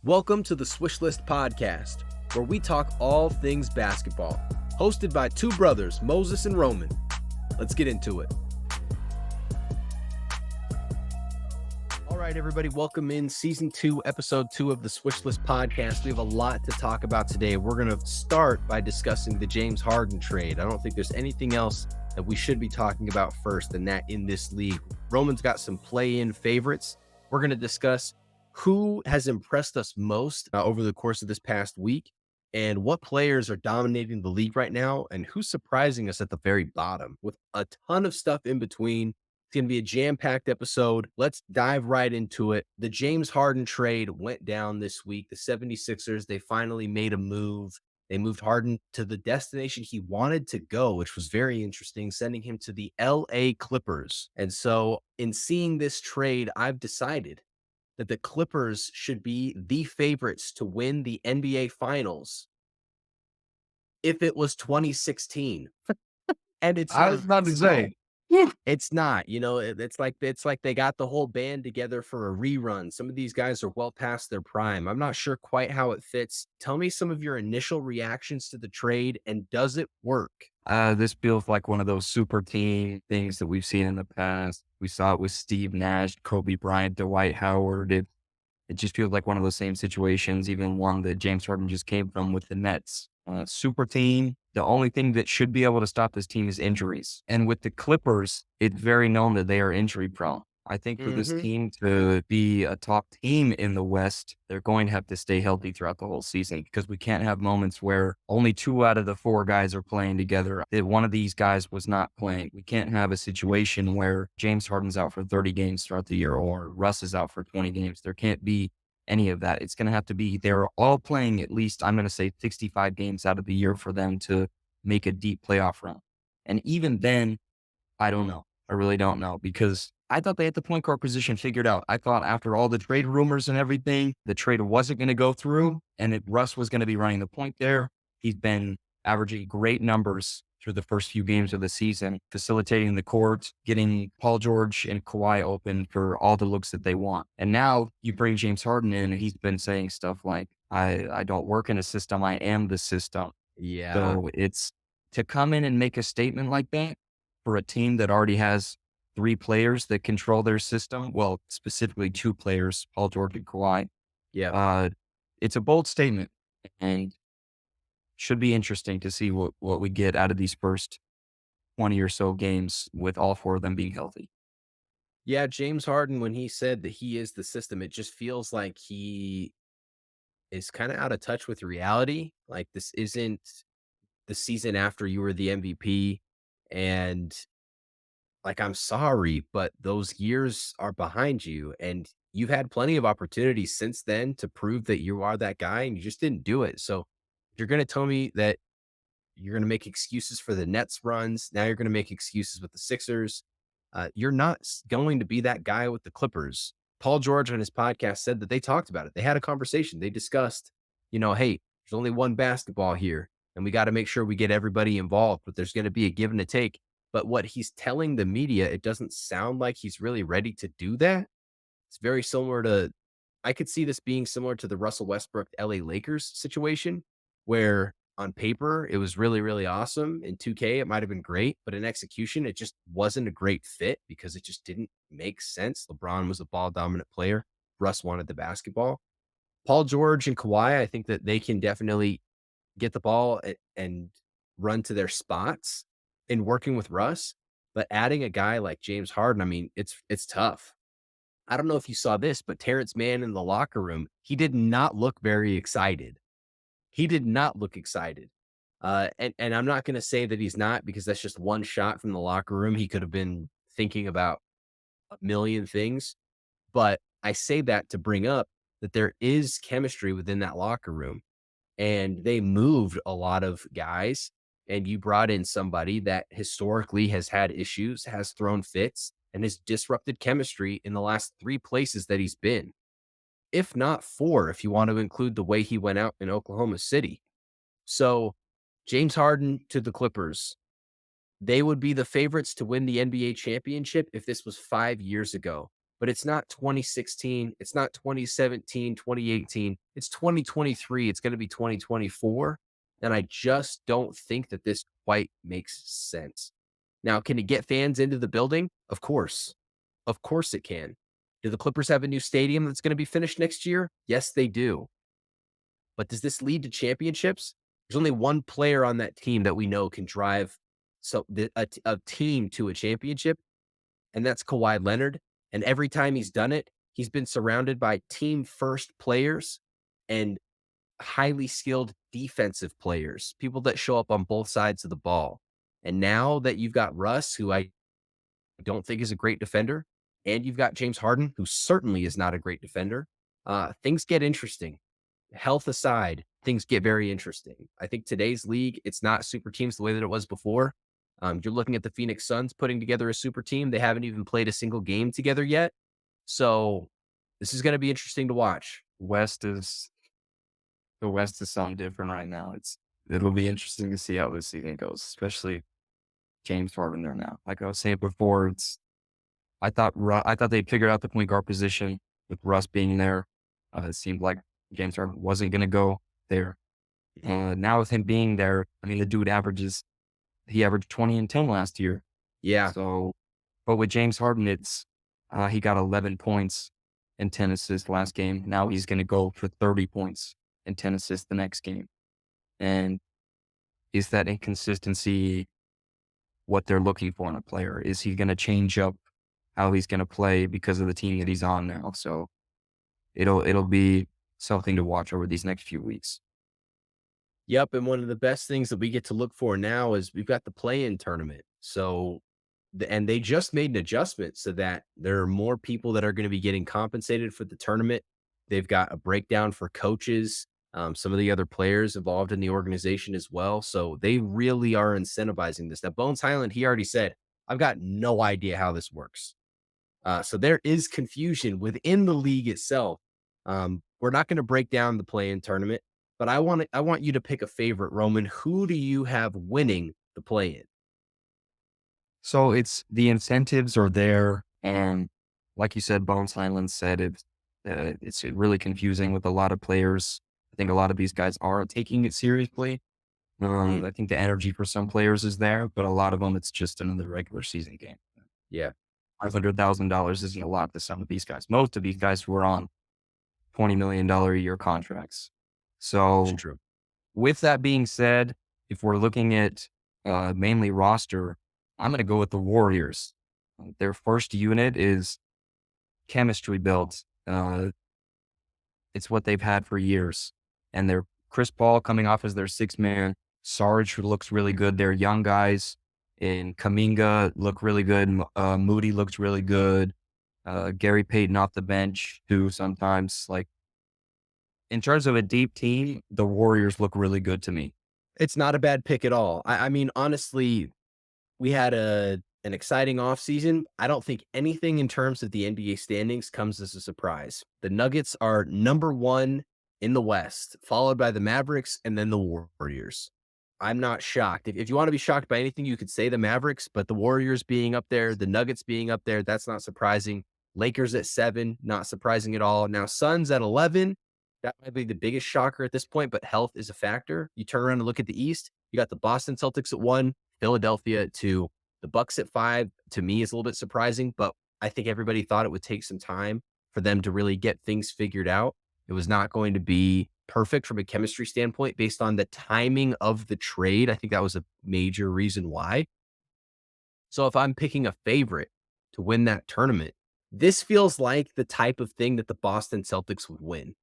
Welcome to the Swish List Podcast, where we talk all things basketball. Hosted by two brothers, Moses and Roman. Let's get into it. All right, everybody, welcome in Season 2, Episode 2 of the Swish List Podcast. We have a lot to talk about today. We're going to start by discussing the James Harden trade. I don't think there's anything else that we should be talking about first than that in this league. Roman's got some play-in favorites. We're going to discuss who has impressed us most over the course of this past week and what players are dominating the league right now and who's surprising us at the very bottom with a ton of stuff in between. It's going to be a jam-packed episode. Let's dive right into it. The James Harden trade went down this week. The 76ers, they finally made a move. They moved Harden to the destination he wanted to go, which was very interesting, sending him to the LA Clippers. And so in seeing this trade, I've decided that the Clippers should be the favorites to win the NBA Finals if it was 2016. And it's I was about to say, it's not, it's like they got the whole band together for a rerun. Some of these guys are well past their prime. I'm not sure quite how it fits. Tell me some of your initial reactions to the trade, and does it work? this feels like one of those super team things that we've seen in the past. We saw it with Steve Nash, Kobe Bryant, Dwight Howard. It just feels like one of those same situations, even one that James Harden just came from with the Nets. Super team. The only thing that should be able to stop this team is injuries. And with the Clippers, it's very known that they are injury prone. I think for this team to be a top team in the West, they're going to have to stay healthy throughout the whole season because we can't have moments where only 2 out of the 4 guys are playing together. If one of these guys was not playing, we can't have a situation where James Harden's out for 30 games throughout the year or Russ is out for 20 games. There can't be any of that. It's going to have to be they're all playing at least, I'm going to say 65 games out of the year for them to make a deep playoff run. And even then, I don't know. I really don't know because I thought they had the point guard position figured out. I thought after all the trade rumors and everything, the trade wasn't going to go through and Russ was going to be running the point there. He's been averaging great numbers through the first few games of the season, facilitating the court, getting Paul George and Kawhi open for all the looks that they want. And now you bring James Harden in and he's been saying stuff like, I don't work in a system. I am the system. Yeah. So it's to come in and make a statement like that for a team that already has 3 players that control their system. Well, specifically 2 players, Paul George and Kawhi. Yeah. It's a bold statement and should be interesting to see what we get out of these first 20 or so games with all 4 of them being healthy. Yeah, James Harden, when he said that he is the system, it just feels like he is kind of out of touch with reality. Like this isn't the season after you were the MVP. And like, I'm sorry, but those years are behind you. And you've had plenty of opportunities since then to prove that you are that guy and you just didn't do it. So you're going to tell me that you're going to make excuses for the Nets runs. Now you're going to make excuses with the Sixers. You're not going to be that guy with the Clippers. Paul George on his podcast said that they talked about it. They had a conversation. They discussed, hey, there's only one basketball here, and we got to make sure we get everybody involved, but there's going to be a give and a take. But what he's telling the media, it doesn't sound like he's really ready to do that. It's very similar to, I could see this being similar to the Russell Westbrook LA Lakers situation, where on paper it was really, really awesome. In 2K, it might have been great, but in execution, it just wasn't a great fit because it just didn't make sense. LeBron was a ball dominant player. Russ wanted the basketball. Paul George and Kawhi, I think that they can definitely get the ball and run to their spots in working with Russ. But adding a guy like James Harden, I mean, it's tough. I don't know if you saw this, but Terrence Mann in the locker room, he did not look very excited. He did not look excited. And I'm not going to say that he's not because that's just one shot from the locker room. He could have been thinking about a million things. But I say that to bring up that there is chemistry within that locker room. And they moved a lot of guys. And you brought in somebody that historically has had issues, has thrown fits, and has disrupted chemistry in the last 3 places that he's been, if not 4, if you want to include the way he went out in Oklahoma City. So James Harden to the Clippers, they would be the favorites to win the NBA championship if this was 5 years ago. but it's not 2016. It's not 2017, 2018. It's 2023. It's going to be 2024. And I just don't think that this quite makes sense. Now, can it get fans into the building? Of course. Of course it can. Do the Clippers have a new stadium that's going to be finished next year? Yes, they do. But does this lead to championships? There's only one player on that team that we know can drive a team to a championship, and that's Kawhi Leonard. And every time he's done it, he's been surrounded by team first players and highly skilled defensive players, people that show up on both sides of the ball. And now that you've got Russ, who I don't think is a great defender, and you've got James Harden, who certainly is not a great defender, things get interesting. Health aside, things get very interesting. I think today's league, it's not super teams the way that it was before. You're looking at the Phoenix Suns putting together a super team. They haven't even played a single game together yet. So this is going to be interesting to watch. West is the West is something different right now. It'll be interesting to see how this season goes, especially James Harden there now. Like I was saying before, I thought they figured out the point guard position with Russ being there. It seemed like James Harden wasn't going to go there. Now with him being there, I mean, the dude he averaged 20 and 10 last year. Yeah. So, but with James Harden, he got 11 points and 10 assists last game. Now he's going to go for 30 points and 10 assists the next game. And is that inconsistency what they're looking for in a player? Is he going to change up how he's going to play because of the team that he's on now? So it'll be something to watch over these next few weeks. Yep, and one of the best things that we get to look for now is we've got the play-in tournament. So, and they just made an adjustment so that there are more people that are going to be getting compensated for the tournament. They've got a breakdown for coaches, some of the other players involved in the organization as well. So they really are incentivizing this. Now, Bones Highland, he already said, I've got no idea how this works. So there is confusion within the league itself. We're not going to break down the play-in tournament, but I want you to pick a favorite, Roman. Who do you have winning the play-in? So it's the incentives are there. And like you said, Bones Highland said it's really confusing with a lot of players. I think a lot of these guys are taking it seriously. Mm, I think the energy for some players is there, but a lot of them, it's just another regular season game. yeah, $500,000 isn't a lot to some of these guys. Most of these guys were on $20 million a year contracts. it's So true. with that being said, if we're looking at mainly roster, I'm going to go with the Warriors. Their first unit is chemistry built. It's what they've had for years. And they're Chris Paul coming off as their sixth man. Sarge looks really good. They're young guys. And Kaminga look really good. Moody looks really good. Gary Payton off the bench, too, sometimes. Like, in terms of a deep team, the Warriors look really good to me. It's not a bad pick at all. I mean, honestly, we had an exciting offseason. I don't think anything in terms of the NBA standings comes as a surprise. The Nuggets are number one in the West, followed by the Mavericks and then the Warriors. I'm not shocked. If you want to be shocked by anything, you could say the Mavericks, but the Warriors being up there, the Nuggets being up there, that's not surprising. Lakers at 7, not surprising at all. Now, Suns at 11, that might be the biggest shocker at this point, but health is a factor. You turn around and look at the East, you got the Boston Celtics at 1, Philadelphia at 2, the Bucks at 5. To me, is a little bit surprising, but I think everybody thought it would take some time for them to really get things figured out. It was not going to be perfect from a chemistry standpoint based on the timing of the trade. I think that was a major reason why. So if I'm picking a favorite to win that tournament, this feels like the type of thing that the Boston Celtics would win,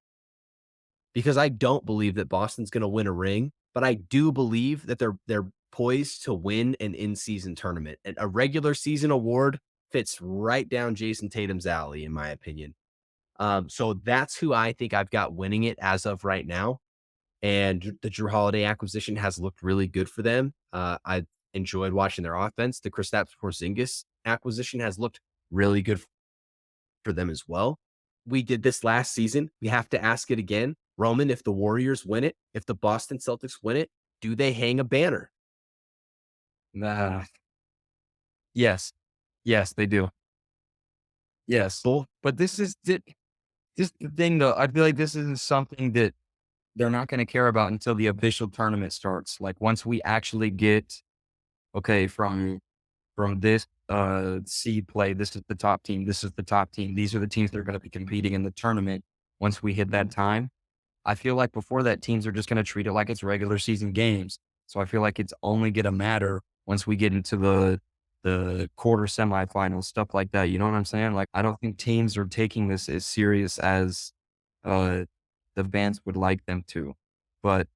because I don't believe that Boston's going to win a ring, but I do believe that they're poised to win an in-season tournament. And a regular season award fits right down Jason Tatum's alley, in my opinion. So that's who I think I've got winning it as of right now. And the Drew Holiday acquisition has looked really good for them. I enjoyed watching their offense. The Kristaps Porzingis acquisition has looked really good for them as well. We did this last season. We have to ask it again. Roman, if the Warriors win it, if the Boston Celtics win it, do they hang a banner? Nah, yes. Yes, they do. Yes. Bull But this the thing though, I feel like this isn't something that they're not gonna care about until the official tournament starts. Like, once we actually get, okay, from this, seed play, this is the top team, this is the top team, these are the teams that are gonna be competing in the tournament. Once we hit that time, I feel like before that, teams are just gonna treat it like it's regular season games. So I feel like it's only gonna matter once we get into the quarter semifinals, stuff like that. You know what I'm saying? Like, I don't think teams are taking this as serious as uh the fans would like them to. But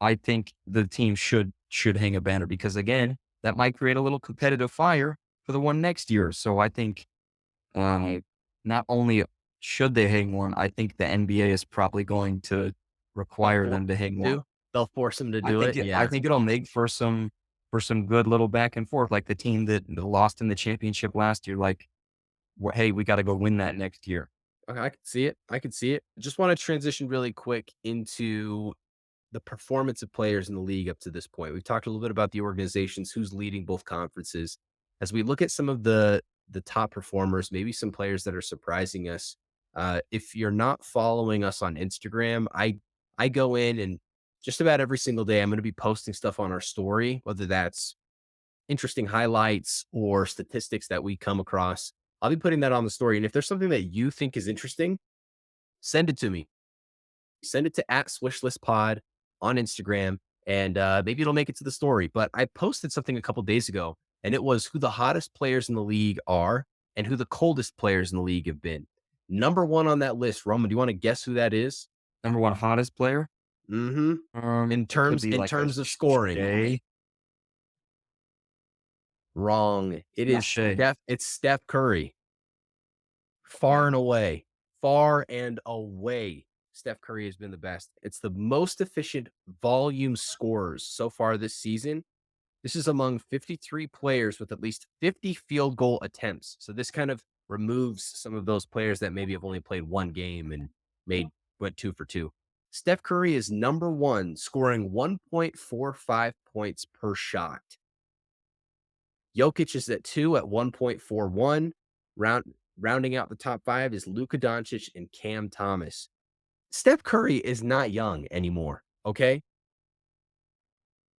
I think the team should hang a banner because again, that might create a little competitive fire for the one next year. So I think uh, not only should they hang one, I think the NBA is probably going to they'll require force them to hang one. to. They'll force him to do it. I Yeah. think it'll make for some good little back and forth, like the team that lost in the championship last year. Like, hey, we got to go win that next year. Okay, I can see it. I can see it. Just want to transition really quick into the performance of players in the league up to this point. We've talked a little bit about the organizations, who's leading both conferences. As we look at some of the top performers, maybe some players that are surprising us. If you're not following us on Instagram, I go in and just about every single day I'm going to be posting stuff on our story, whether that's interesting highlights or statistics that we come across. I'll be putting that on the story. And if there's something that you think is interesting, send it to me. Send it to at SwishListPod on Instagram, and maybe it'll make it to the story. But I posted something a couple days ago, and it was who the hottest players in the league are and who the coldest players in the league have been. Number one on that list, Roman, do you want to guess who that is? Number one hottest player. Mm-hmm. In It could terms be in like a terms of scoring, Shea. wrong. It's not Shea. It's Steph Curry. Far and away. Steph Curry has been the best. It's the most efficient volume scorers so far this season. This is among 53 players with at least 50 field goal attempts. So this kind of removes some of those players that maybe have only played one game and made went 2 for 2. Steph Curry is number 1, scoring 1.45 points per shot. Jokic is at 2 at 1.41. Rounding out the top 5 is Luka Doncic and Cam Thomas. Steph Curry is not young anymore, okay?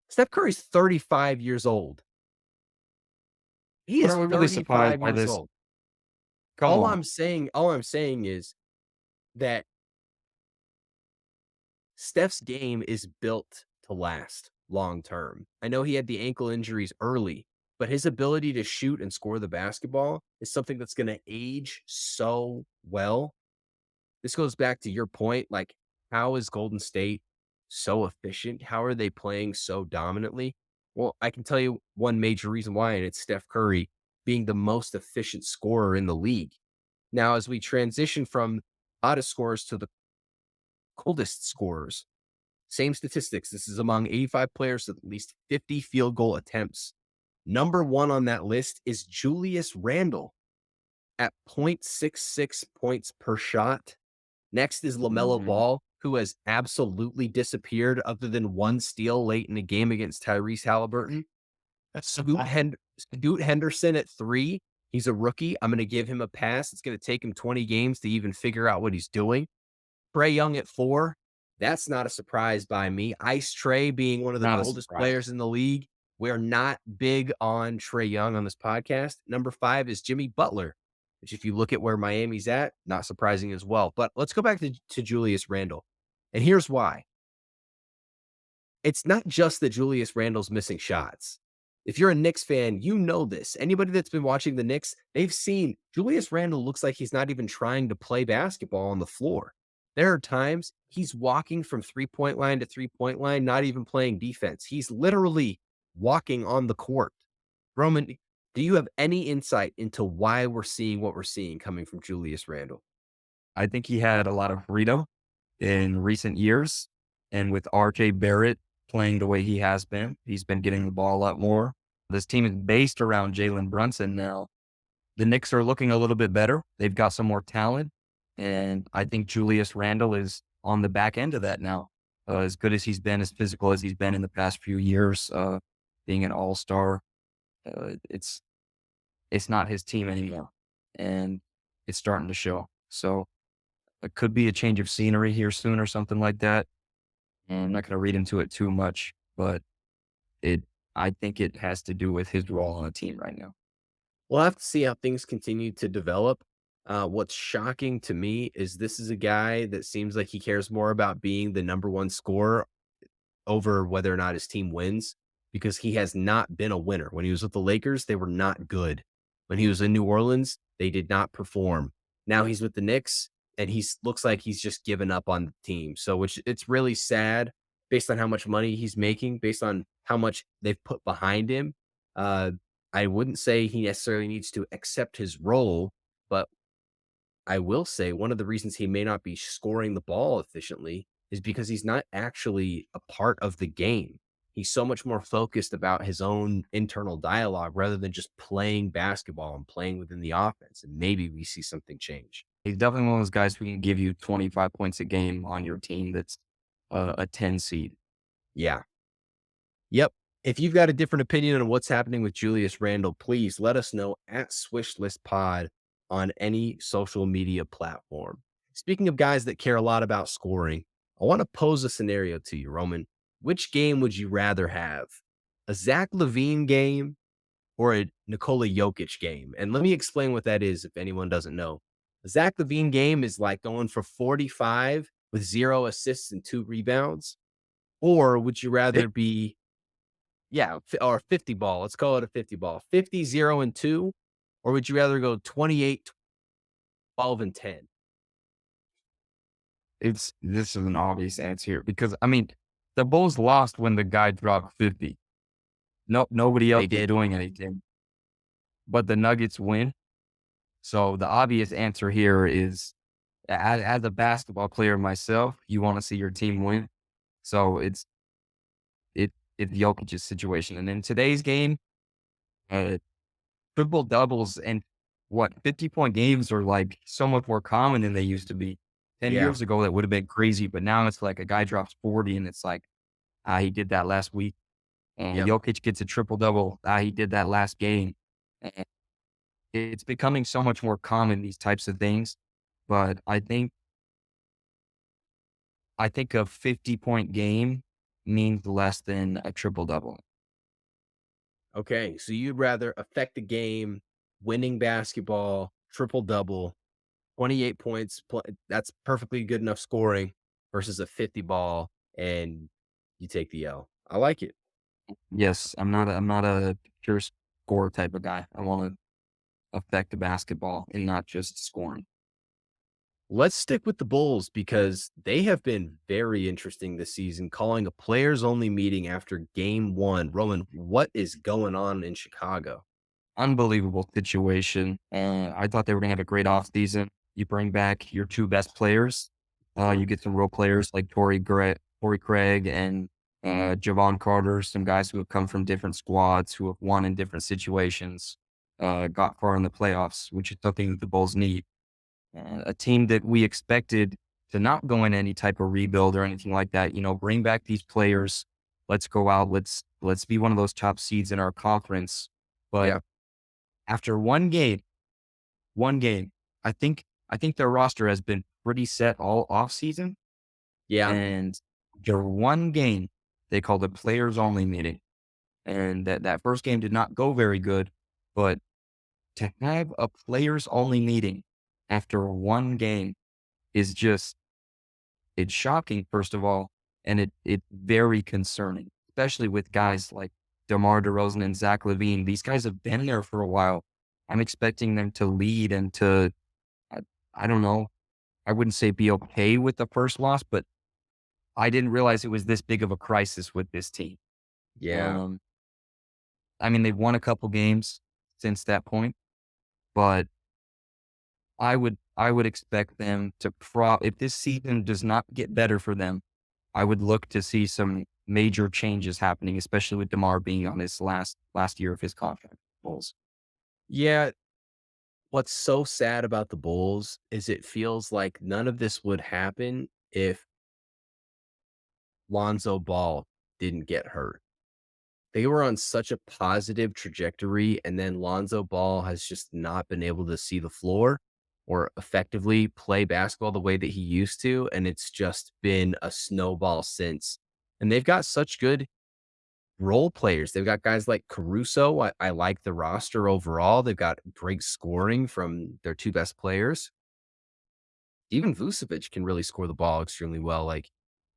Steph Curry's 35 years old. He But is are we really surprised 35 by years this? old. Come on. All I'm saying is that Steph's game is built to last long term. I know he had the ankle injuries early, but his ability to shoot and score the basketball is something that's going to age so well. This goes back to your point, like, how is Golden State so efficient? How are they playing so dominantly? Well, I can tell you one major reason why, and it's Steph Curry being the most efficient scorer in the league. Now, as we transition from hottest scorers to the coldest scorers, same statistics. This is among 85 players with at least 50 field goal attempts. Number one on that list is Julius Randle at 0.66 points per shot. Next is LaMelo Ball, who has absolutely disappeared other than one steal late in the game against Tyrese Halliburton. Scoot Henderson at 3. He's a rookie. I'm going to give him a pass. It's going to take him 20 games to even figure out what he's doing. Trae Young at 4. That's not a surprise by me. Ice Trae being one of the Not a coldest players surprise. in the league. We're not big on Trae Young on this podcast. Number 5 is Jimmy Butler, which, if you look at where Miami's at, not surprising as well. But let's go back to Julius Randle. And here's why. It's not just that Julius Randle's missing shots. If you're a Knicks fan, you know this. Anybody that's been watching the Knicks, they've seen Julius Randle looks like he's not even trying to play basketball on the floor. There are times he's walking from 3-point line to 3-point line, not even playing defense. He's literally walking on the court. Roman, do you have any insight into why we're seeing what we're seeing coming from Julius Randle? I think he had a lot of freedom in recent years. And with RJ Barrett playing the way he has been, he's been getting the ball a lot more. This team is based around Jalen Brunson now. The Knicks are looking a little bit better. They've got some more talent. And I think Julius Randle is on the back end of that now. As good as he's been, as physical as he's been in the past few years, being an all-star, it's not his team anymore. and it's starting to show. So it could be a change of scenery here soon or something like that. And I'm not going to read into it too much, but it, I think it has to do with his role on the team right now. We'll have to see how things continue to develop. What's shocking to me is this is a guy that seems like he cares more about being the number one scorer over whether or not his team wins because he has not been a winner. When he was with the Lakers, they were not good. When he was in New Orleans, they did not perform. Now he's with the Knicks and he's looks like he's just given up on the team. So which it's really sad based on how much money he's making, based on how much they've put behind him. Uh, I wouldn't say he necessarily needs to accept his role, but I will say one of the reasons he may not be scoring the ball efficiently is because he's not actually a part of the game. He's so much more focused about his own internal dialogue rather than just playing basketball and playing within the offense. And maybe we see something change. He's definitely one of those guys who can give you 25 points a game on your team that's a 10 seed. Yeah. Yep. If you've got a different opinion on what's happening with Julius Randle, please let us know at SwishListPod on any social media platform. Speaking of guys that care a lot about scoring, I want to pose a scenario to you, Roman. Which game would you rather have? A Zach Levine game or a Nikola Jokic game? And let me explain what that is if anyone doesn't know. A Zach Levine game is like going for 45 with 0 assists and 2 rebounds. Or would you rather be or 50 ball. Let's call it a 50 ball. 50, 0, and 2? Or would you rather go 28, 12, and 10? This is an obvious answer here because I mean the Bulls lost when the guy dropped 50. No, nobody else They was did. doing anything, but the Nuggets win. So the obvious answer here is as a basketball player myself, you want to see your team win. So it's Jokic's situation. And in today's game, uh, triple doubles and 50-point games are like so much more common than they used to be. 10 Yeah. years ago, that would have been crazy, but now it's like a guy drops 40 and it's like, he did that last week. And Yep. Jokic gets a triple double. He did that last game. And it's becoming so much more common, these types of things. But I think a 50-point game means less than a triple double. Okay. So you'd rather affect the game, winning basketball, triple double, 28 points. That's perfectly good enough scoring versus a 50 ball, and you take the L. I like it. Yes, I'm not a pure score type of guy. I want to affect the basketball and not just scoring. Let's stick with the Bulls because they have been very interesting this season, calling a players only meeting after game one. Roman, what is going on in Chicago? Unbelievable situation. I thought they were gonna have a great offseason. You bring back your two best players. You get some role players like Torrey Craig and Javon Carter, some guys who have come from different squads, who have won in different situations, got far in the playoffs, which is something that the Bulls need. A team that we expected to not go in any type of rebuild or anything like that. Bring back these players. Let's go out. Let's be one of those top seeds in our conference. But Yeah. after one game, I think their roster has been pretty set all off season. Yeah. And their one game, they called a players only meeting. And that first game did not go very good. But to have a players only meeting after one game is just it's shocking, first of all, and it's very concerning, especially with guys like DeMar DeRozan and Zach Levine. These guys have been there for a while. I'm expecting them to lead and to, I, I don't know, I wouldn't say be okay with the first loss, but I didn't realize it was this big of a crisis with this team. Yeah. Um, I mean, they've won a couple games since that point, but I would expect them to if this season does not get better for them, I would look to see some major changes happening, especially with DeMar being on his last year of his contract. Bulls. Yeah. What's so sad about the Bulls is it feels like none of this would happen if Lonzo Ball didn't get hurt. They were on such a positive trajectory, and then Lonzo Ball has just not been able to see the floor or effectively play basketball the way that he used to, and it's just been a snowball since. And they've got such good role players. They've got guys like Caruso. I like the roster overall. They've got great scoring from their 2 best players. Even Vucevic can really score the ball extremely well. Like,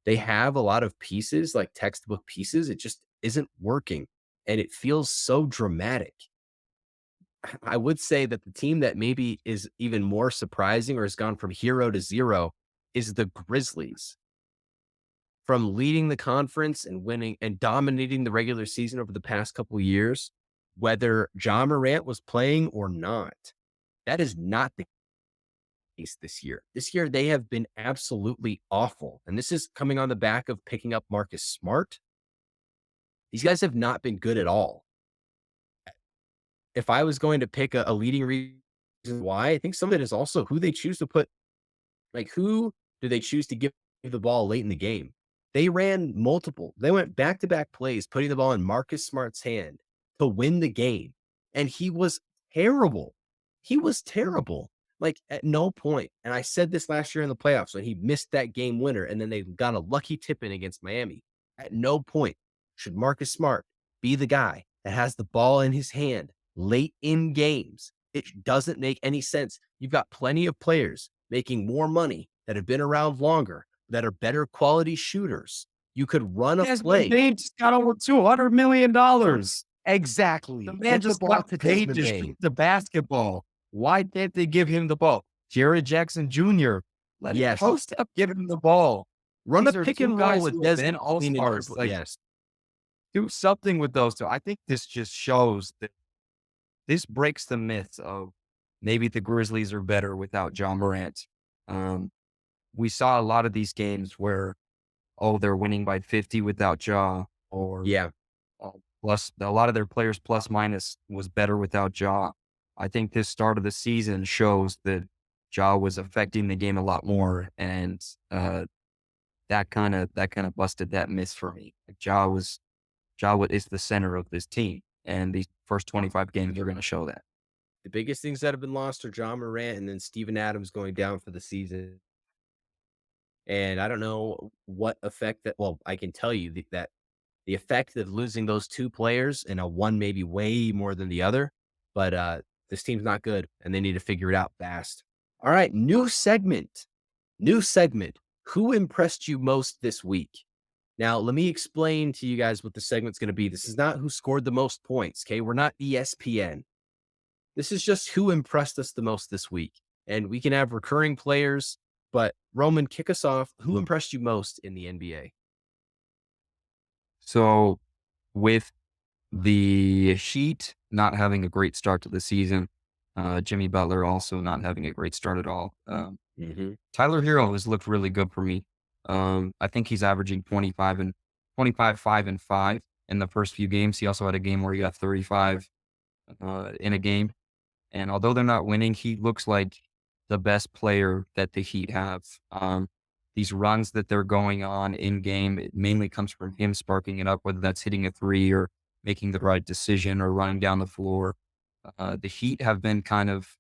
they have a lot of pieces, like textbook pieces. It just isn't working, and it feels so dramatic. I would say that the team that maybe is even more surprising or has gone from hero to zero is the Grizzlies. From leading the conference and winning and dominating the regular season over the past couple years, whether John Morant was playing or not, that is not the case this year. This year, they have been absolutely awful. And this is coming on the back of picking up Marcus Smart. These guys have not been good at all. If I was going to pick a leading reason why, I think some of it is also who they choose to put. Like, who do they choose to give the ball late in the game? They went back to back plays, putting the ball in Marcus Smart's hand to win the game. And he was terrible. He was terrible. Like, at no point, and I said this last year in the playoffs when he missed that game winner, and then they got a lucky tip in against Miami. At no point should Marcus Smart be the guy that has the ball in his hand late in games. It doesn't make any sense. You've got plenty of players making more money that have been around longer, that are better quality shooters. You could run a Desmond play. Bain just got over $200 million. The Exactly. man Get the just ball got to paid Desmond to shoot Bane. the basketball. Why can't they give him the ball? Jared Jackson Jr., let him Yes. post up, give him the ball. Run a These are pick 2 and roll guys with who have Desmond been Bane and all-stars. triple. Like, Yes. do something with those 2. I think this just shows that this breaks the myth of maybe the Grizzlies are better without John Morant. Um, we saw a lot of these games where, oh, they're winning by 50 without Ja, or Yeah. plus a lot of their players plus minus was better without Ja. I think this start of the season shows that Ja was affecting the game a lot more, and that kind of busted that myth for me. Like, is the center of this team, and these first 25 games are going to show that. The biggest things that have been lost are John Morant and then Steven Adams going down for the season. And I don't know what effect that, well, I can tell you that the effect of losing those 2 players and a one maybe way more than the other, but this team's not good and they need to figure it out fast. All right, new segment. New segment. Who impressed you most this week? Now, let me explain to you guys what the segment's going to be. This is not who scored the most points, okay? We're not ESPN. This is just who impressed us the most this week. And we can have recurring players, but Roman, kick us off. Who impressed you most in the NBA? So with the Heat not having a great start to the season, Jimmy Butler also not having a great start at all. Hmm. Tyler Hero has looked really good for me. I think he's averaging 25, 5 and 5 in the first few games. He also had a game where he got 35 in a game. And although they're not winning, he looks like the best player that the Heat have. These runs that they're going on in game, it mainly comes from him sparking it up, whether that's hitting a three or making the right decision or running down the floor. The Heat have been kind of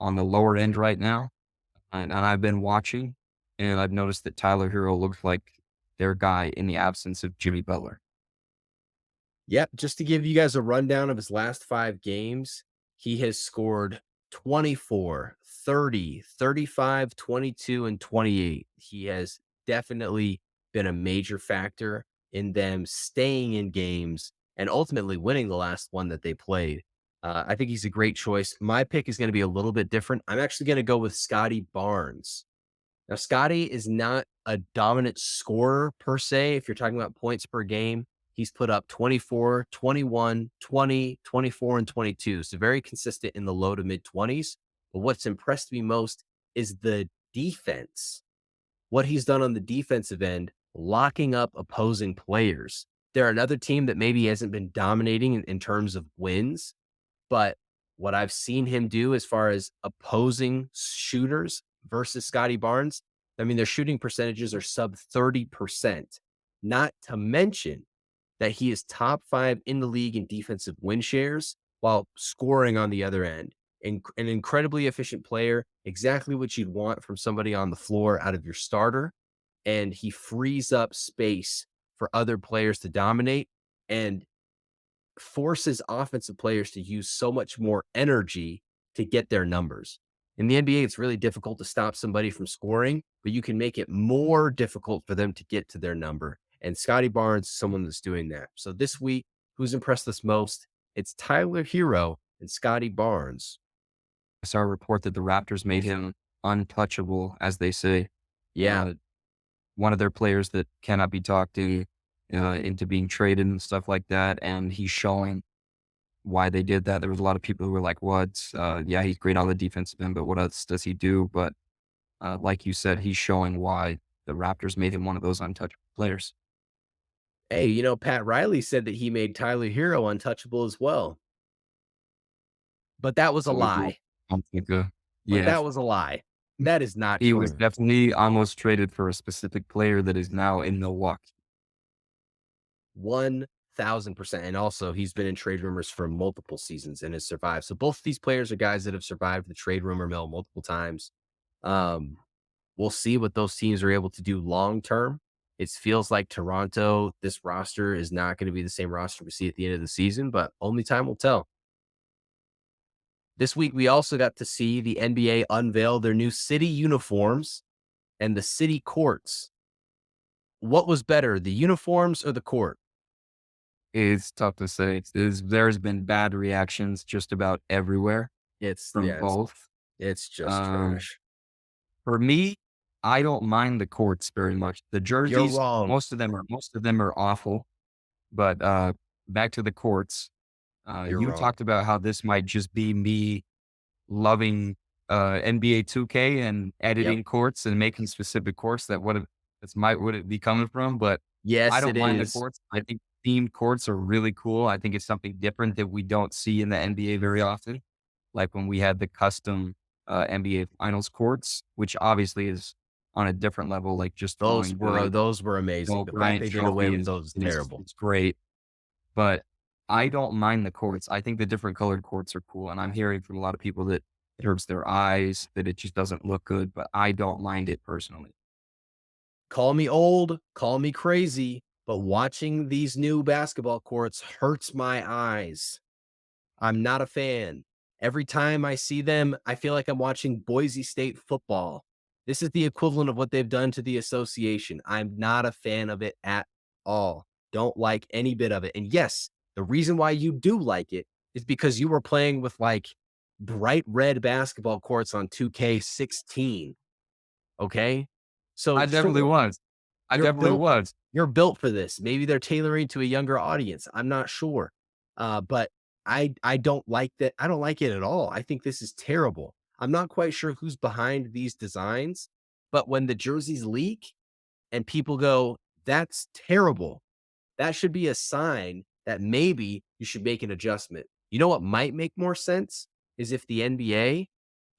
on the lower end right now, and I've been watching, and I've noticed that Tyler Hero looks like their guy in the absence of Jimmy Butler. Yep. Just to give you guys a rundown of his last 5 games, he has scored 24, 30, 35, 22, and 28. He has definitely been a major factor in them staying in games and ultimately winning the last one that they played. I think he's a great choice. My pick is going to be a little bit different. I'm actually going to go with Scotty Barnes. Now, Scotty is not a dominant scorer per se. If you're talking about points per game, he's put up 24, 21, 20, 24, and 22. So very consistent in the low to mid 20s. But what's impressed me most is the defense. What he's done on the defensive end, locking up opposing players. They're another team that maybe hasn't been dominating in terms of wins, but what I've seen him do as far as opposing shooters versus Scotty Barnes, I mean, their shooting percentages are sub 30%. Not to mention that he is top 5 in the league in defensive win shares while scoring on the other end. An incredibly efficient player, exactly what you'd want from somebody on the floor out of your starter, and he frees up space for other players to dominate and forces offensive players to use so much more energy to get their numbers. In the NBA, it's really difficult to stop somebody from scoring, but you can make it more difficult for them to get to their number. And Scotty Barnes is someone that's doing that. So this week, who's impressed us most? It's Tyler Hero and Scotty Barnes. I saw a report that the Raptors made him untouchable, as they say. Yeah. Uh, One of their players that cannot be talked to into being traded and stuff like that. And he's showing why they did that. There was a lot of people who were like, "What? Yeah, he's great on the defensive end, but what else does he do?" But like you said, he's showing why the Raptors made him one of those untouchable players. Hey, Pat Riley said that he made Tyler Hero untouchable as well. But that was a So we will. lie. I'm thinking, But yeah, that was a lie. That is not he was true. definitely almost traded for a specific player that is now in Milwaukee. 1000%. And also, he's been in trade rumors for multiple seasons and has survived. So both of these players are guys that have survived the trade rumor mill multiple times. Um, we'll see what those teams are able to do long term. It feels like Toronto, this roster is not going to be the same roster we see at the end of the season, but only time will tell. This week, we also got to see the NBA unveil their new city uniforms and the city courts. What was better, the uniforms or the court? It's tough to say. There's been bad reactions just about everywhere It's from yeah, it's both. it's just Um, trash. for me, I don't mind the courts very much. The You're jerseys, wrong. most of them are awful. But back to the courts, You're you wrong. talked about how this might just be me loving NBA 2K and Yep. editing courts and making specific courts that's might would it be coming from, but I Yes, don't it mind the is. courts. I think themed courts are really cool. I think it's something different that we don't see in the NBA very often. Like when we had the custom NBA Finals courts, which obviously is on a different level, like just Those throwing were the those were amazing. Noah The fact Bryant they did away trophy with is those is is terrible. is great. But I don't mind the courts. I think the different colored courts are cool, and I'm hearing from a lot of people that it hurts their eyes, that it just doesn't look good, but I don't mind it personally. Call me old, call me crazy, but watching these new basketball courts hurts my eyes. I'm not a fan. Every time I see them, I feel like I'm watching Boise State football. This is the equivalent of what they've done to the association. I'm not a fan of it at all. Don't like any bit of it. And yes, the reason why you do like it is because you were playing with like bright red basketball courts on 2K16. Okay. So I definitely sure, was. I you're definitely built was. you're built for this. Maybe they're tailoring to a younger audience. I'm not sure. But I don't like that. I don't like it at all. I think this is terrible. I'm not quite sure who's behind these designs, but when the jerseys leak and people go, "That's terrible." That should be a sign that maybe you should make an adjustment. You know what might make more sense is if the NBA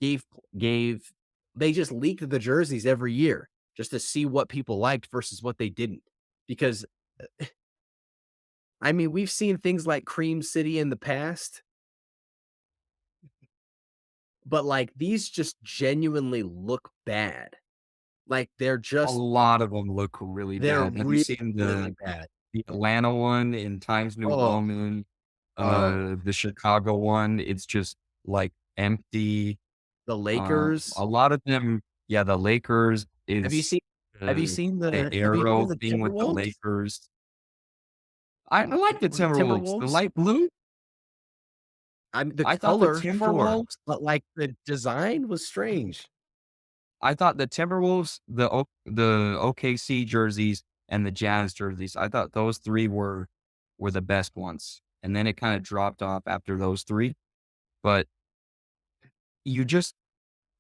gave gave they just leaked the jerseys every year just to see what people liked versus what they didn't. Because I mean, we've seen things like Cream City in the past, but like these just genuinely look bad. Like A lot of them look really they're bad. Have you really, seen really the bad. the Atlanta one in Times New Oh, Roman? oh, The Chicago one, it's just, like, empty. the A Lakers. lot of them, yeah, the Lakers Have you is seen have you the seen the seen arrow the thing with the Timberwolves? Lakers. I like the The Timberwolves. The Timberwolves? light blue? I mean, the I thought the color, sure, Timberwolves but, like, the design was strange. I thought the Timberwolves, the OKC jerseys, and the Jazz jerseys, I thought those 3 were the best ones, and then it kinda dropped off after those 3, but you just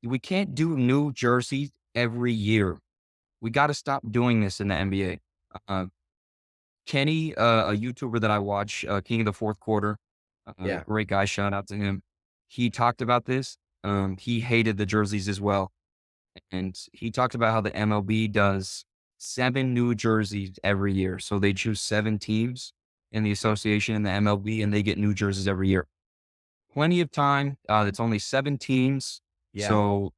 we can't do new jerseys every year. We gotta stop doing this in the NBA. Uh, Kenny, a YouTuber that I watch, King of the Fourth Quarter, Yeah. great guy, shout out to him. He talked about this. He hated the jerseys as well. And he talked about how the MLB does 7 new jerseys every year. So they choose 7 teams in the association in the MLB, and they get new jerseys every year. Plenty of time. It's only 7 teams, Yeah, so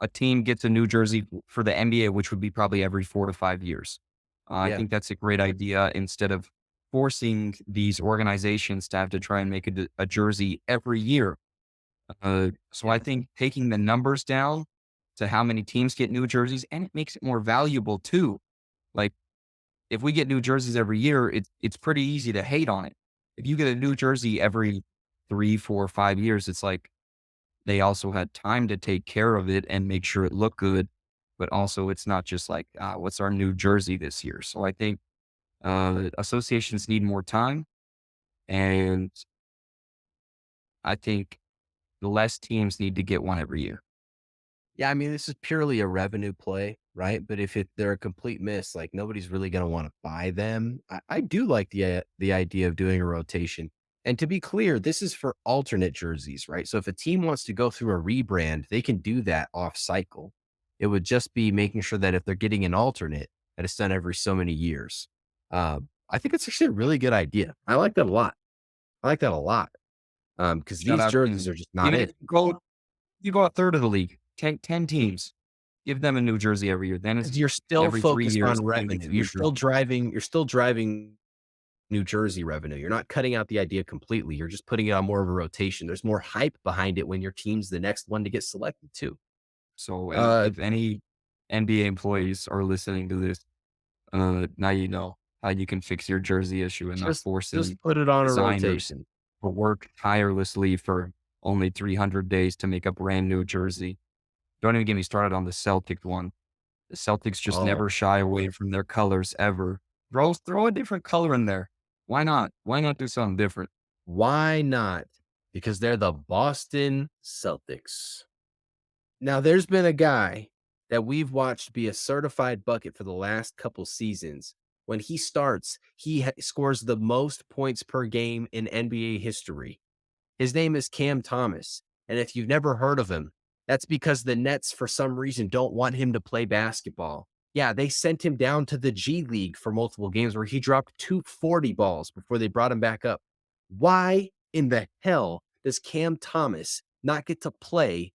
a team gets a new jersey for the NBA, which would be probably every 4 to 5 years. I yeah, think that's a great idea instead of forcing these organizations to have to try and make a jersey every year. So yeah. I think taking the numbers down to how many teams get new jerseys, and it makes it more valuable too. Like if we get new jerseys every year, it's pretty easy to hate on it. If you get a new jersey every 3, 4, 5 years, it's like they also had time to take care of it and make sure it looked good. But also, it's not just like, what's our new jersey this year? So I think associations need more time, and I think less teams need to get one every year. Yeah, I mean, this is purely a revenue play, right? But if they're a complete miss, like nobody's really going to want to buy them. I do like the idea of doing a rotation. And to be clear, this is for alternate jerseys, right? So if a team wants to go through a rebrand, they can do that off cycle. It would just be making sure that if they're getting an alternate, that it's done every so many years. I think it's actually a really good idea. I like that a lot. I like that a lot. Because Shout these out jerseys to are just not even if it. you go a third of the league, 10 teams, give them a new jersey every year. Then it's 'Cause you're still every 3 focused years, on team gets revenue. a new jersey. You're still driving New Jersey revenue. You're not cutting out the idea completely. You're just putting it on more of a rotation. There's more hype behind it when your team's the next one to get selected too. So Uh, if any NBA employees are listening to this, now you know how you can fix your jersey issue and not just forcing put it on a designers rotation. to work tirelessly for only 300 days to make a brand new jersey. Don't even get me started on the Celtic one. The Celtics just Oh, never shy away from their colors ever. Throw a different color in there. Why not? Why not do something different? why not? Because they're the Boston Celtics. Now, there's been a guy that we've watched be a certified bucket for the last couple seasons. When he starts, scores the most points per game in NBA history. His name is Cam Thomas. And if you've never heard of him, that's because the Nets, for some reason, don't want him to play basketball. Yeah, they sent him down to the G League for multiple games where he dropped 240 balls before they brought him back up. Why in the hell does Cam Thomas not get to play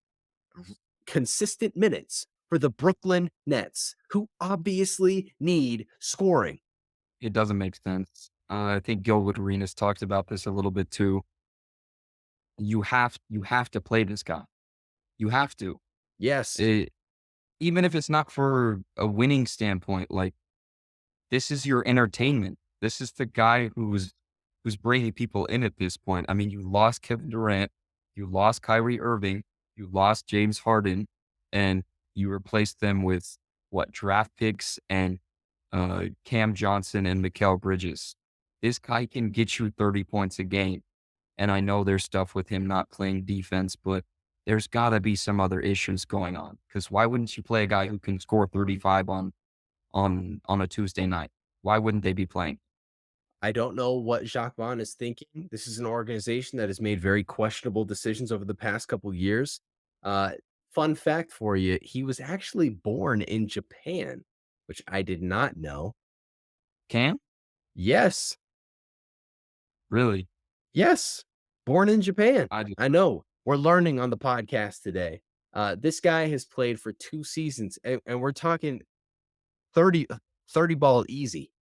consistent minutes for the Brooklyn Nets, who obviously need scoring? It doesn't make sense. I think Gilbert Arenas talked about this a little bit too. You have to play this guy. You have to. Yes, Eh, Even if it's not for a winning standpoint, like this is your entertainment. This is the guy who's bringing people in at this point. I mean, you lost Kevin Durant, you lost Kyrie Irving, you lost James Harden, and you replaced them with what draft picks and Cam Johnson and Mikal Bridges. This guy can get you 30 points a game. And I know there's stuff with him not playing defense, but there's got to be some other issues going on. Because why wouldn't you play a guy who can score 35 on a Tuesday night? Why wouldn't they be playing? I don't know what Jacques Vaughn is thinking. This is an organization that has made very questionable decisions over the past couple years. Uh, Fun fact for you, he was actually born in Japan, which I did not know. Cam? Yes, Really? yes, born in Japan. I just I know. We're learning on the podcast today. This guy has played for 2 seasons, and we're talking 30, 30 ball easy.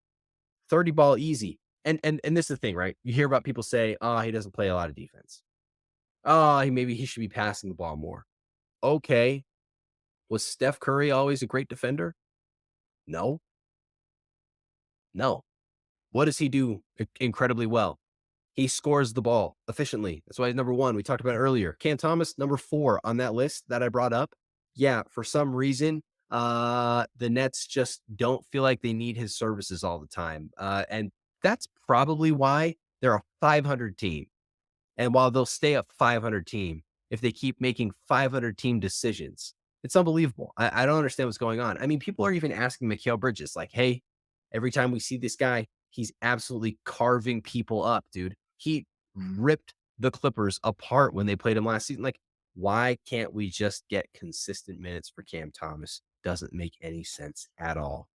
30 ball easy. And this is the thing, right? You hear about people say, "Oh, he doesn't play a lot of defense. Oh, he should be passing the ball more." Okay. Was Steph Curry always a great defender? No. No. What does he do incredibly well? He scores the ball efficiently. That's why he's number 1. We talked about it earlier. Cam Thomas, number 4 on that list that I brought up. Yeah, for some reason, the Nets just don't feel like they need his services all the time. And that's probably why they're a 500 team. And while they'll stay a 500 team, if they keep making 500 team decisions, it's unbelievable. I don't understand what's going on. I mean, people are even asking Mikal Bridges, like, hey, every time we see this guy, he's absolutely carving people up, dude. He ripped the Clippers apart when they played him last season. Like, why can't we just get consistent minutes for Cam Thomas? Doesn't make any sense at all.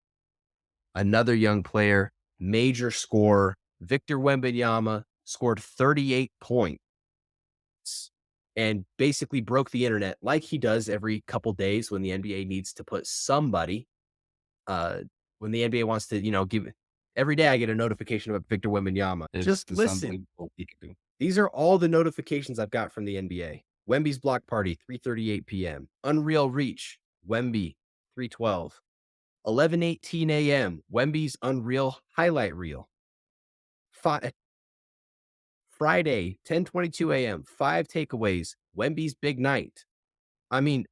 Another young player, major scorer. Victor Wembanyama scored 38 points and basically broke the internet like he does every couple days when the NBA needs to put somebody, uh, when the NBA wants to, give every day I get a notification about Victor Wembanyama. Just It's listen. unbelievable he can do. These are all the notifications I've got from the NBA. Wemby's block party, 3:38 p.m. Unreal Reach, Wemby, 3:12. 11:18 a.m. Wemby's Unreal highlight reel. Friday, 10:22 a.m. 5 takeaways. Wemby's big night. I mean,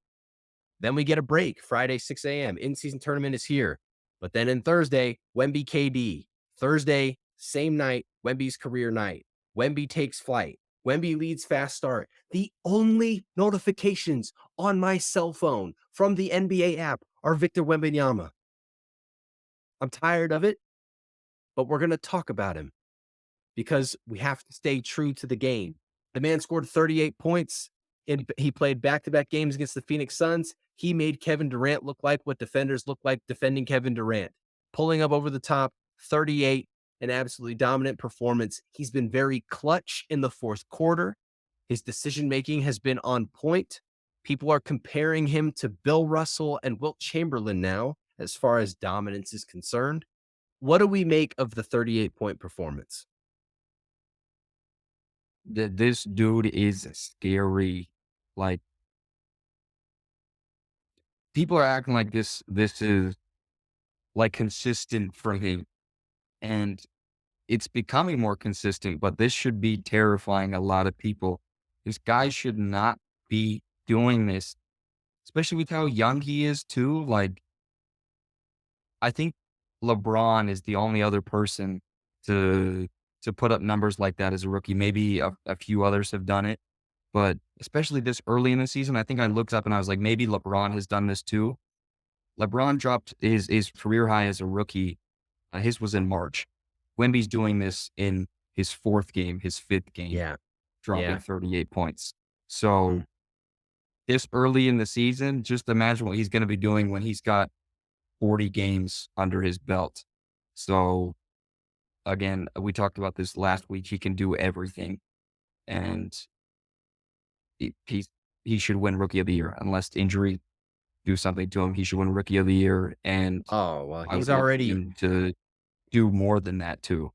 then we get a break. Friday, 6 a.m. In-season tournament is here. But then in Thursday, Wemby KD. Thursday, same night, Wemby's career night. Wemby takes flight. Wemby leads fast start. The only notifications on my cell phone from the NBA app are Victor Wembanyama. I'm tired of it, but we're going to talk about him because we have to stay true to the game. The man scored 38 points. He played back-to-back games against the Phoenix Suns. He made Kevin Durant look like what defenders look like defending Kevin Durant. Pulling up over the top, 38, an absolutely dominant performance. He's been very clutch in the fourth quarter. His decision-making has been on point. People are comparing him to Bill Russell and Wilt Chamberlain now, as far as dominance is concerned. What do we make of the 38-point performance? This dude is scary. Like, people are acting like this is, like, consistent for him, and it's becoming more consistent, but this should be terrifying a lot of people. This guy should not be doing this, especially with how young he is too. Like, I think LeBron is the only other person to put up numbers like that as a rookie. Maybe a few others have done it, but especially this early in the season, I think I looked up and I was like, maybe LeBron has done this too. LeBron dropped his career high as a rookie. His was in March. Wemby's doing this in his fourth game, his fifth game, Yeah, dropping yeah. 38 points. So Mm. this early in the season, just imagine what he's going to be doing when he's got 40 games under his belt. So again, we talked about this last week. He can do everything, and he, he's, he should win Rookie of the Year unless injury do something to him. He should win Rookie of the Year, and Oh, well, I he's would look for already him to do more than that too.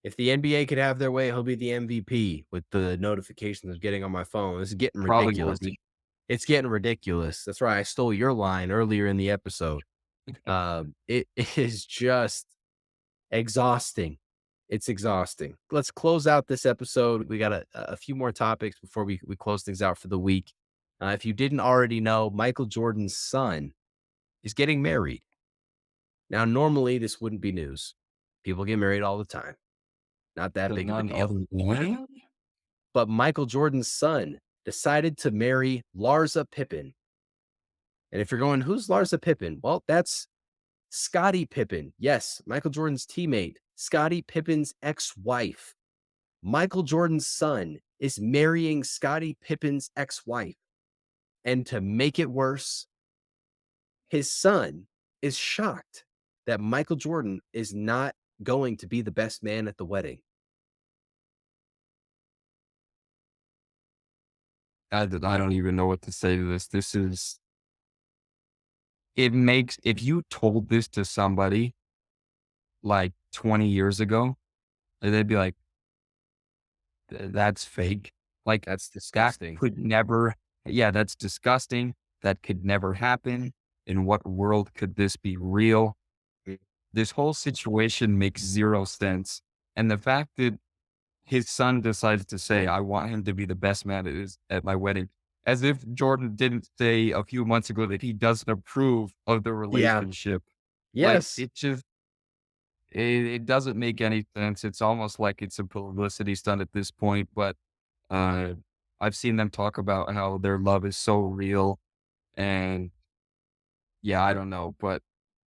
if the NBA could have their way, he'll be the MVP with the notifications I'm getting on my phone. This is getting Probably will ridiculous. be. It's getting ridiculous. That's why I stole your line earlier in the episode. It is just exhausting. It's exhausting. Let's close out this episode. We got a few more topics before we close things out for the week. If you didn't already know, Michael Jordan's son is getting married. Now, normally this wouldn't be news. People get married all the time. Not that To big of a none deal. other than But Michael Jordan's son decided to marry Larsa Pippen. And if you're going, who's Larsa Pippen? Well, that's Scottie Pippen. Yes, Michael Jordan's teammate, Scottie Pippen's ex-wife. Michael Jordan's son is marrying Scottie Pippen's ex-wife. And to make it worse, his son is shocked that Michael Jordan is not going to be the best man at the wedding. I don't even know what to say to this. This is it makes if you told this to somebody like 20 years ago, they'd be like, That's fake." Like, That's that disgusting. could never yeah, that's disgusting. That could never happen. In what world could this be real? This whole situation makes 0 sense, and the fact that his son decides to say, "I want him to be the best man at my wedding," as if Jordan didn't say a few months ago that he doesn't approve of the Yeah. relationship. Like, Yes. it doesn't make any sense. It's almost like it's a publicity stunt at this point, but, uh, I've seen them talk about how their love is so real, and yeah, I don't know, but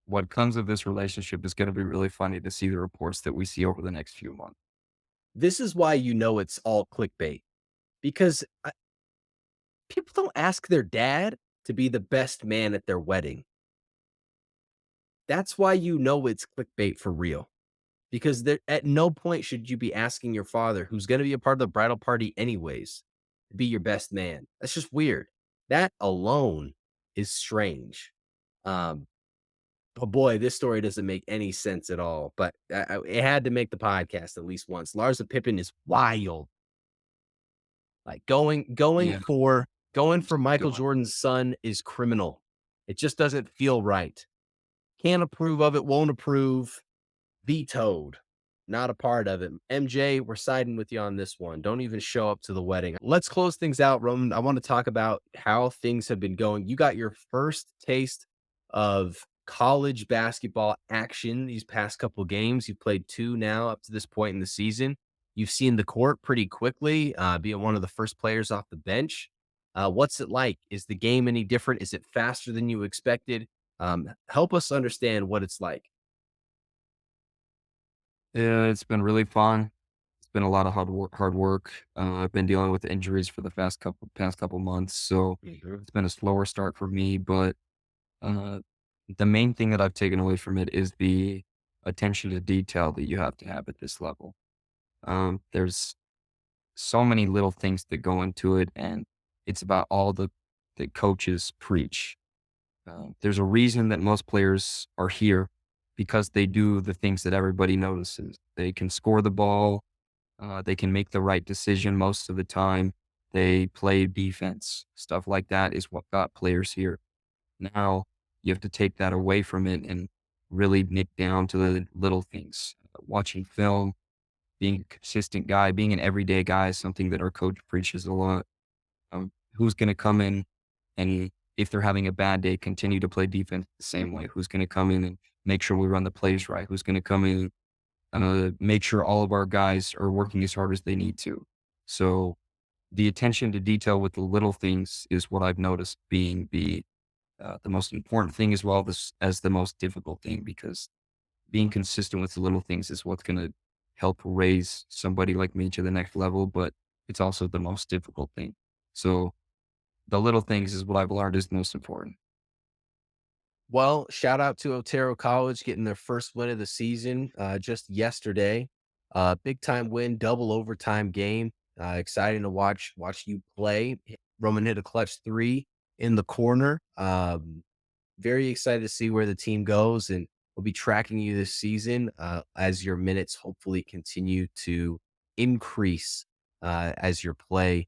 what comes of this relationship is gonna be really funny to see the reports that we see over the next few months. This is why you know it's all clickbait because people don't ask their dad to be the best man at their wedding. That's why you know it's clickbait for real. because there at no point should you be asking your father, who's gonna be a part of the bridal party anyways, to be your best man. That's just weird. That alone is strange. Um, but boy, this story doesn't make any sense at all, but it had to make the podcast at least once. Lars and Pippen is wild. Like, Yeah, going for go Michael on. Jordan's son is criminal. It just doesn't feel right. Can't approve of it, won't approve. Vetoed. Not a part of it. MJ, we're siding with you on this one. Don't even show up to the wedding. Let's close things out, Roman. I want to talk about how things have been going. You got your first taste of college basketball action these past couple games. You've played two now up to this point in the season. You've seen the court pretty quickly, being one of the first players off the bench. What's it like? Is the game any different? Is it faster than you expected? Help us understand what it's like. Yeah, it's been really fun. It's been a lot of hard work. I've been dealing with injuries for the past couple months, so Mhm. it's been a slower start for me. But uh, the main thing that I've taken away from it is the attention to detail that you have to have at this level. There's so many little things that go into it, and it's about all the coaches preach. There's a reason that most players are here because they do the things that everybody notices. They can score the ball. They can make the right decision most of the time. They play defense. Stuff like that is what got players here. Now you have to take that away from it and really nick down to the little things. Watching film, being a consistent guy, being an everyday guy is something that our coach preaches a lot. Who's going to come in and if they're having a bad day, continue to play defense the same way? Who's going to come in and make sure we run the plays right? Who's going to come in and make sure all of our guys are working as hard as they need to? So the attention to detail with the little things is what I've noticed being the most important thing as well as the most difficult thing because being consistent with the little things is what's going to help raise somebody like me to the next level, but it's also the most difficult thing. So the little things is what I've learned is the most important. Well, shout out to Otero College getting their first win of the season just yesterday. Big time win, double overtime game. Exciting to watch you play. Roman hit a clutch three in the corner. Very excited to see where the team goes, and we'll be tracking you this season as your minutes hopefully continue to increase as your play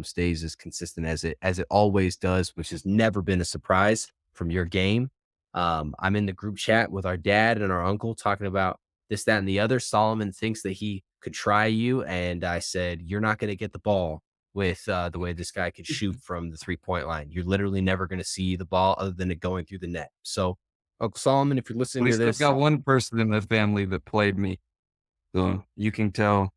stays as consistent as it always does, which has never been a surprise from your game. I'm in the group chat with our dad and our uncle talking about this, that, and the other. Solomon thinks that he could try you, and I said, "You're not going to get the ball with the way this guy could shoot from the 3-point line. You're literally never going to see the ball other than it going through the net." So, Uncle Solomon, if you're At listening to least I've this, got one person in the family that played me. So you can tell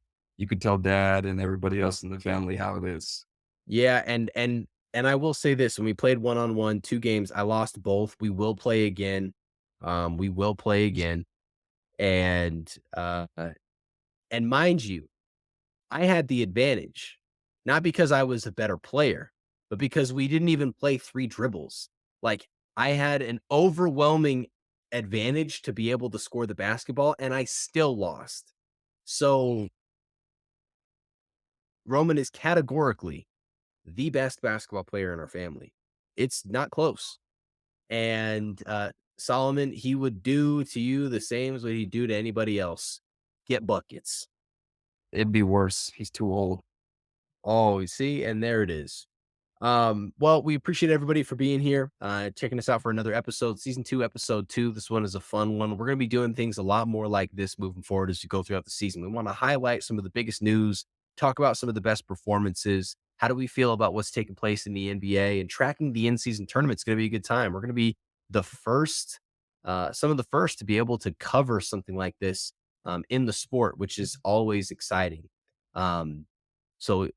dad and everybody else in the family how it is. yeah, and I will say this: when we played 1-on-1, 2 games, I lost both. We will play again. We will play again, and and mind you, I had the advantage, not because I was a better player, but because we didn't even play 3 dribbles. Like, I had an overwhelming advantage to be able to score the basketball, and I still lost. So, Roman is categorically the best basketball player in our family. It's not close. And, Solomon, he would do to you the same as what he'd do to anybody else. Get buckets. It'd be worse. He's too old. Oh, you see, and there it is. Well, we appreciate everybody for being here, checking us out for another episode, season 2, episode 2. This one is a fun one. We're going to be doing things a lot more like this moving forward as we go throughout the season. We want to highlight some of the biggest news, talk about some of the best performances. How do we feel about what's taking place in the NBA and tracking the in-season tournament? It's going to be a good time. We're going to be the first, some of the first to be able to cover something like this in the sport, which is always exciting. Um, so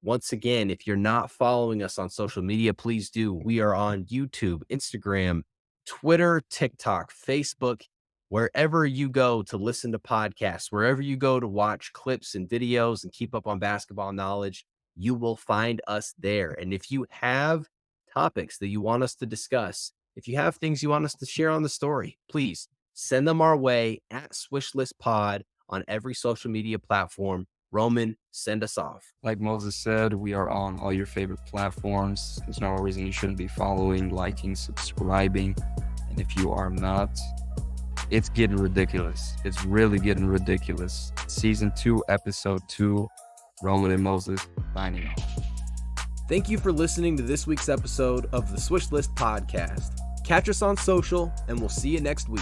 once again, if you're not following us on social media, please do. We are on YouTube, Instagram, Twitter, TikTok, Facebook, wherever you go to listen to podcasts, wherever you go to watch clips and videos and keep up on basketball knowledge, you will find us there. And if you have topics that you want us to discuss, if you have things you want us to share on the story, please Send them our way at SwishListPod on every social media platform. Roman, send us off. Like Moses said, we are on all your favorite platforms. There's no reason you shouldn't be following, liking, subscribing. And if you are not, it's getting ridiculous. It's really getting ridiculous. Season 2, episode 2, Roman and Moses signing off. Thank you for listening to this week's episode of the Swish List Podcast. Catch us on social, and we'll see you next week.